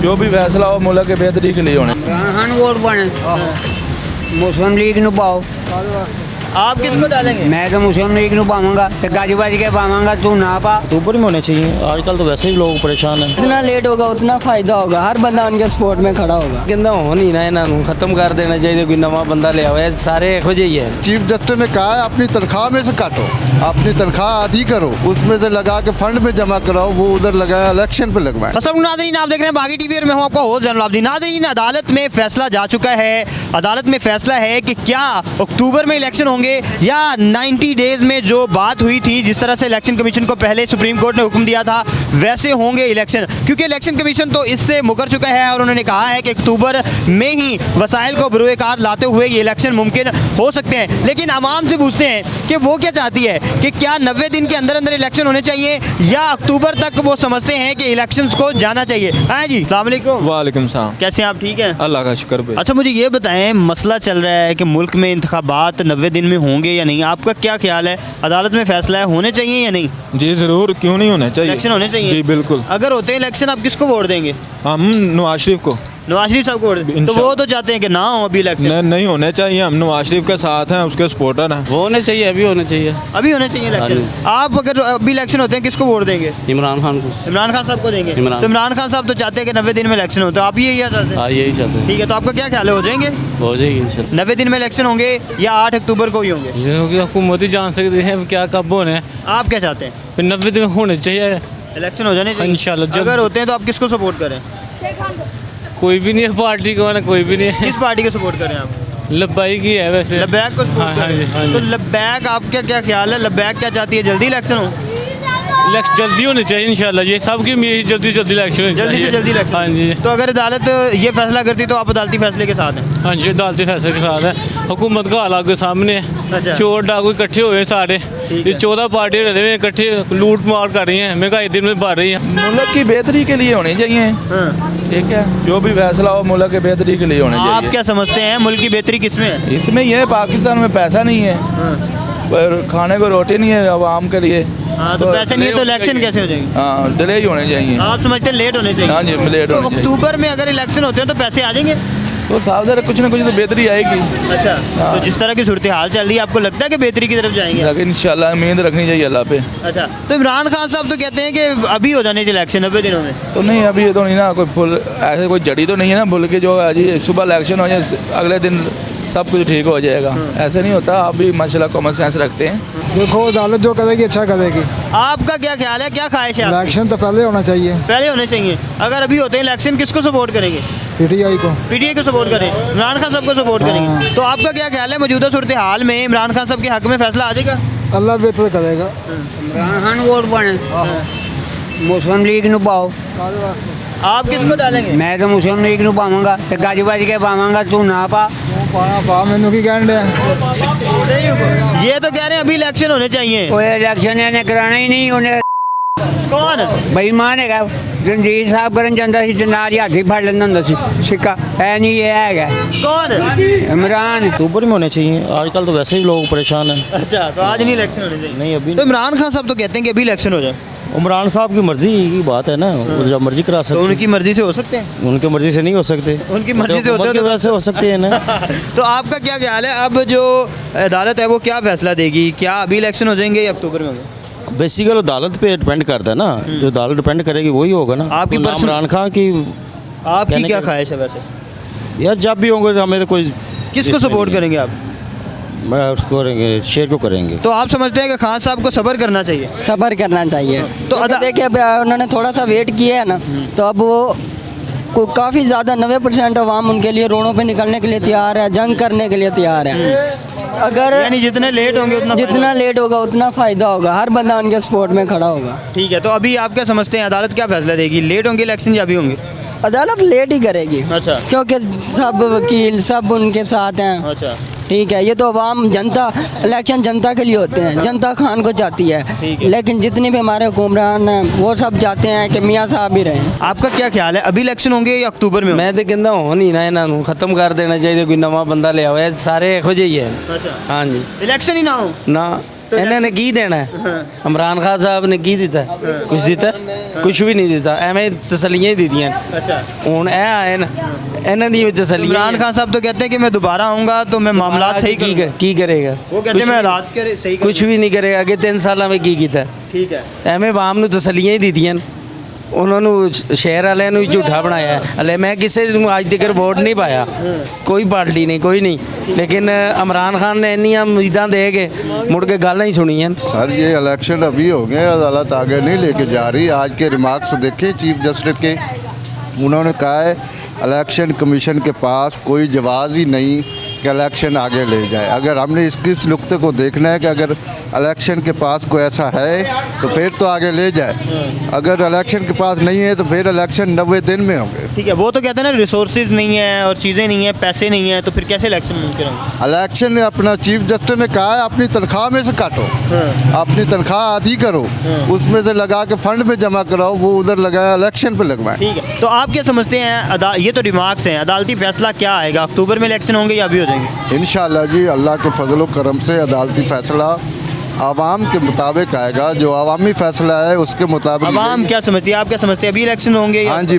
जो भी फैसला हो मुल्क के बेहतरी के लिए होने। इमरान खान वोट बने, मुस्लिम लीग ਨੂੰ ਪਾਓ। आप किसको डालेंगे? मैं तो मुस्लिम लीग ਨੂੰ ਪਾਵਾਂਗਾ ਤੇ ਗੱਜ ਵੱਜ ਕੇ ਪਾਵਾਂਗਾ, तू ना पा। अक्टूबर में होने चाहिए, आजकल तो वैसे ही लोग परेशान हैं। जितना लेट होगा उतना फायदा होगा, हर बंदा उनके सपोर्ट में खड़ा होगा। कहना हो नहीं ना, इन्हों खत्म कर देना चाहिए, कोई नवा बंदा लिया हुआ है, सारे एक ही है। चीफ जस्टिस ने कहा है अपनी तनख्वाह में से काटो, अपनी तनख्वाह आधी करो, उसमें से लगा के फंड में जमा कराओ, वो उधर लगाया इलेक्शन पे लगवाए। नाज़रीन, आप देख रहे हैं बागी टीवी और मैं हूं आपका होस्ट जैनुल आबिदीन। नाज़रीन, अदालत में फैसला जा चुका है। अदालत में फैसला है कि क्या अक्टूबर में इलेक्शन होंगे या 90 डेज में जो बात हुई थी, जिस तरह से इलेक्शन कमीशन को पहले सुप्रीम कोर्ट ने हुक्म दिया था, वैसे होंगे इलेक्शन। क्योंकि इलेक्शन कमीशन तो इससे मुकर चुका है और उन्होंने कहा है कि अक्टूबर में ही वसाइल को बरूएकार लाते हुए ये इलेक्शन मुमकिन हो सकते हैं। लेकिन आवाम से पूछते हैं कि वो क्या चाहती है कि क्या 90 दिन के अंदर अंदर इलेक्शन होने चाहिए या अक्टूबर तक वो समझते हैं कि इलेक्शंस को जाना चाहिए। हाँ जी, अस्सलाम वालेकुम। वालेकुम सलाम। कैसे हैं आप? ठीक है, अल्लाह का शुक्र भाई। अच्छा, मुझे ये बताएं, मसला चल रहा है कि मुल्क में इंतखाबात 90 दिन में होंगे या नहीं, आपका क्या ख्याल है? अदालत में फैसला है, होने चाहिए या नहीं? जी ज़रूर, क्यों नहीं होने चाहिए, इलेक्शन होने चाहिए। जी बिल्कुल। अगर होते हैं इलेक्शन, आप किसको वोट देंगे? हम नवाज शरीफ को। नवाज शरीफ साहब को वोट देंगे? तो वो तो चाहते हैं कि ना हो अभी इलेक्शन। नहीं होने चाहिए, हम नवाज शरीफ के साथ हैं, उसके सपोर्टर हैं। होने चाहिए, अभी होने चाहिए। अभी होने चाहिए इलेक्शन। आप अगर अभी इलेक्शन होते हैं किसको वोट देंगे? इमरान खान को। इमरान खान साहब को देंगे। तो इमरान खान साहब तो चाहते हैं कि 90 दिन में इलेक्शन होते हैं, आप यही चाहते हैं? हाँ, यही चाहते हैं। ठीक है, तो आपका क्या ख्याल है, हो जाएंगे? हो जाएगी इंशाल्लाह। 90 दिन में इलेक्शन होंगे या 8 अक्टूबर को ही होंगे? ये होगी हुकूमत ही जान सकती है क्या कब होने हैं। आप क्या चाहते हैं? फिर 90 दिन होने चाहिए इलेक्शन हो जाने चाहिए इंशाल्लाह। अगर होते हैं तो आप किसको सपोर्ट करें? कोई भी नहीं है पार्टी को, ना कोई भी नहीं है। किस पार्टी को सपोर्ट करें आप? लब्बाई की है वैसे। लब्बैक को सपोर्ट हाँ, करें। हाँ जी। तो लब्बैक, आपका क्या ख्याल है? लब्बैक क्या चाहती है, जल्दी इलेक्शन हो? इलेक्शन जल्दी होने चाहिए इंशाल्लाह। ये सबकी उम्मीद, जल्दी इलेक्शन होने जल्दी से चाहिए। जल्दी इलेक्शन। हाँ जी। तो अगर अदालत ये फैसला करती तो आप अदालती फैसले के साथ हैं? हाँ जी, अदालती फैसले के साथ है। हुकूमत का हाल आपके सामने अच्छा। है। चोर डाकू इकट्ठे हुए हैं सारे, ये 14 पार्टी रहे हुए इकट्ठे लूट मार कर रही हैं, महंगाई दिन में बढ़ रही है। मुल्क की बेहतरी के लिए होनी चाहिए। हाँ। ठीक है, जो भी फैसला हो मुल्क के बेहतरी के लिए होने आप चाहिए। क्या समझते हैं, मुल्क की बेहतरी किसमें है? इसमें ये पाकिस्तान में पैसा नहीं है, पर खाने को रोटी नहीं है आवाम के लिए। हाँ, तो पैसे नहीं है तो इलेक्शन कैसे हो जाएंगे? हाँ, डिले ही होने चाहिए। आप समझते हैं लेट होने चाहिए? हाँ जी, लेट तो होने चाहिए। अक्टूबर में अगर इलेक्शन होते हैं तो पैसे आ जाएंगे? तो साहब जरा कुछ ना कुछ तो बेहतरी आएगी। अच्छा, तो जिस तरह की सूरत हाल चल रही है, आपको लगता है कि बेहतरी की तरफ जाएंगे? लेकिन इंशाल्लाह उम्मीद रखनी चाहिए अल्लाह पे। अच्छा, तो इमरान खान साहब तो कहते हैं कि अभी हो जाने चाहिए इलेक्शन 90 दिनों में। तो नहीं, अभी ये तो नहीं ना, कोई फुल ऐसे कोई जड़ी तो नहीं है ना भूल के जो आज ही सुबह इलेक्शन हो जाए अगले दिन सब कुछ ठीक हो जाएगा, ऐसे नहीं होता। आप भी माशाल्लाह कॉमन सेंस रखते हैं। देखो अदालत जो करेगी अच्छा करेगी। आपका क्या ख्याल है, क्या ख्वाहिश है आपकी? इलेक्शन तो पहले होना चाहिए। पहले होने चाहिए। अगर अभी होते हैं इलेक्शन, किसको सपोर्ट करेंगे? पीटीआई को। पीटीआई को सपोर्ट करें, इमरान खान साहब को सपोर्ट करेंगे। तो आपका क्या ख्याल है, मौजूदा सूरत हाल में इमरान खान साहब के हक में फैसला आ जाएगा? अल्लाह बेहतर करेगा। इमरान खान वोट बने, मुस्लिम लीग ਨੂੰ ਪਾਓ। आप किसको डालेंगे? मैं तो मुस्लिम लीग ਨੂੰ ਪਾਵਾਂਗਾ ਤੇ ਗੱਜ ਵੱਜ ਕੇ ਪਾਵਾਂਗਾ, तू ना पा। पा मैनू की कहन डे ये तो कह रहे हैं अभी इलेक्शन होने चाहिए। कोई इलेक्शन इन्हें कराना ही नहीं। उन्हें कौन? बेईमान है, रंजीत साहब ਕਰਨ ਜਾਂਦਾ ਸੀ ਤੇ ਨਾਲ ਹੀ ਹਾਥੀ ਫੜ ਲੈਂਦਾ ਹੁੰਦਾ ਸੀ ਸਿੱਕਾ। है नहीं, ये है कौन? इमरान। अक्टूबर में होने चाहिए, आजकल तो वैसे ही लोग परेशान हैं। अच्छा, तो आज नहीं इलेक्शन होने चाहिए? नहीं, अभी तो इमरान खान साहब तो कहते हैं कि अभी इलेक्शन हो जाए। इमरान साहब की मर्जी की बात है ना, वो जब मर्जी करा तो सकते उनकी मर्जी से हो सकते हैं? हैं। उनकी मर्जी से नहीं हो सकते, उनकी मर्जी से होते हुकूमत की हैं वजह से हो सकते हैं ना। तो आपका क्या ख्याल है, अब जो अदालत है वो क्या फैसला देगी? क्या अभी इलेक्शन हो जाएंगे या अक्टूबर में होंगे? बेसिकली अदालत पे डिपेंड करता है ना, जो अदालत डिपेंड करेगी वही होगा ना। आपकी तो नाम पर्सनल- इमरान खान की आपकी कहने क्या के- ख्वाहिश है वैसे? यार जब भी होंगे तो हमें तो कोई किसको सपोर्ट करेंगे आप? मैं उसको करेंगे, शेर को करेंगे। तो आप समझते हैं कि खान साहब को सब्र करना चाहिए? सब्र करना चाहिए। तो तो देखिए अब उन्होंने थोड़ा सा वेट किया है ना, तो अब वो काफ़ी ज़्यादा 90% अवाम उनके लिए रोडों पे निकलने के लिए तैयार है, जंग करने के लिए तैयार है। अगर यानी जितने लेट होंगे उतना जितना लेट होगा उतना फ़ायदा होगा, हर बंदा उनके सपोर्ट में खड़ा होगा। ठीक है, तो अभी आप क्या समझते हैं, अदालत क्या फैसला देगी? लेट होंगे इलेक्शन या अभी होंगे? अदालत लेट ही करेगी। अच्छा। क्योंकि सब वकील सब उनके साथ हैं। अच्छा, ठीक है, ये तो अवाम जनता, इलेक्शन जनता के लिए होते हैं, जनता खान को चाहती ठीक है। है। लेकिन जितने भी हमारे हुक्मरान हैं वो सब चाहते हैं कि मियाँ साहब ही रहें। आपका क्या ख्याल है, अभी इलेक्शन होंगे या अक्टूबर में? मैं तो कहना हो नहीं ना, इन्हों खत्म कर देना चाहिए, कोई नवा बंदा लिया हुआ है, सारे एक ही है। अच्छा, हाँ जी। इलेक्शन ही ना हो ना इन्होंने की देना है? इमरान खान साहब ने की दिता है? कुछ दिता है? ਕੁਝ ਵੀ ਨਹੀਂ ਦਿੱਤਾ ਐਵੇਂ ਤਸੱਲੀਆਂ ਹੀ ਦਿੱਤੀਆਂ अच्छा ਹੁਣ ਇਹ ਆਏ ਨੇ ਇਹਨਾਂ ਦੀ ਤਸੱਲੀਆਂ इमरान खान साहब तो कहते हैं कि मैं दोबारा आऊंगा तो मैं मामला सही करूंगा। ਕੀ ਕਰੇਗਾ वो कहते हैं मैं हालात करे सही ਕੁਝ ਵੀ ਨਹੀਂ ਕਰੇਗਾ ਅੱਗੇ 3 ਸਾਲਾਂ ਵਿੱਚ ਕੀ ਕੀਤਾ ठीक है ਐਵੇਂ ਆਵਾਮ ਨੂੰ ਤਸੱਲੀਆਂ ਹੀ ਦਿੱਤੀਆਂ ਨੇ। ਉਹਨਾਂ ਨੂੰ ਸ਼ਹਿਰ ਵਾਲਿਆਂ ਨੂੰ ਹੀ ਝੂਠਾ ਬਣਾਇਆ ਹਲੇ ਮੈਂ ਕਿਸੇ ਨੂੰ ਅੱਜ ਤੱਕ ਵੋਟ ਨਹੀਂ ਪਾਇਆ ਕੋਈ ਪਾਰਟੀ ਨਹੀਂ ਕੋਈ ਨਹੀਂ ਲੇਕਿਨ ਇਮਰਾਨ ਖਾਨ ਨੇ ਇੰਨੀਆਂ ਉਮੀਦਾਂ ਦੇ ਕੇ ਮੁੜ ਕੇ ਗੱਲ ਨਹੀਂ ਸੁਣੀਆਂ सर ये इलेक्शन अभी हो गए, अदालत आगे नहीं लेके जा रही। आज के रिमार्क्स देखें चीफ जस्टिस के, उन्होंने कहा है इलेक्शन कमीशन के पास कोई जवाब ही नहीं कि इलेक्शन आगे ले जाए। अगर हमने इस नुक्ते को देखना है कि अगर इलेक्शन के पास कोई ऐसा है तो फिर तो आगे ले जाए, अगर इलेक्शन के पास नहीं है तो फिर इलेक्शन 90 दिन में होंगे। ठीक है वो तो कहते हैं ना रिसोर्सेज नहीं है और चीज़ें नहीं है पैसे नहीं है तो फिर कैसे इलेक्शन मुमकिन होगा। इलेक्शन अपना चीफ जस्टिस ने कहा है अपनी तनख्वाह में से काटो, अपनी तनख्वाह आधी करो, उसमें से लगा के फंड में जमा कराओ, वो उधर लगाए इलेक्शन पे लगवाएं। ठीक है तो आप क्या समझते हैं ये तो रिमार्क्स हैं, अदालती फैसला क्या आएगा, अक्टूबर में इलेक्शन होंगे या अभी हो जाएंगे? इंशाअल्लाह जी अल्लाह के फजल करम से अदालती फ़ैसला आवाम के मुताबिक आएगा, जो आवामी फैसला है उसके मुताबिक। आवाम क्या समझती है, आप क्या समझते हैं अभी इलेक्शन होंगे या हाँ जी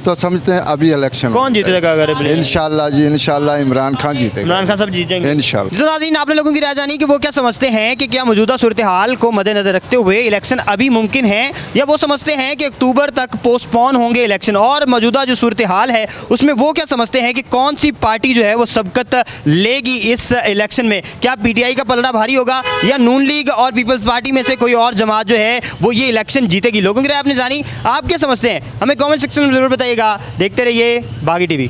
तो समझते हैं अभी इलेक्शन कौन जीतेगा अगर अभी इंशाअल्लाह जी इंशाअल्लाह इमरान खान जीतेगा। इमरान खान साहब जीत जाएंगे इंशाअल्लाह। तो नाज़रीन आपने लोगों की राय जानी कि वो क्या समझते हैं कि क्या मौजूदा सूरत हाल को मद्देनजर रखते हुए इलेक्शन अभी मुमकिन है या वो समझते हैं कि अक्टूबर तक पोस्टपोन होंगे इलेक्शन, और मौजूदा जो सूरत हाल है उसमें वो क्या समझते हैं कि कौन सी पार्टी जो है वो सबकत लेगी इस इलेक्शन में, क्या PTI का पलड़ा भारी होगा या नून लीग और पीपल्स पार्टी में से कोई और जमात जो है वो ये इलेक्शन जीतेगी। लोगों की राय आपने जानी, आप क्या समझते हैं हमें कमेंट सेक्शन में ज़रूर बताइएगा। देखते रहिए बागी TV।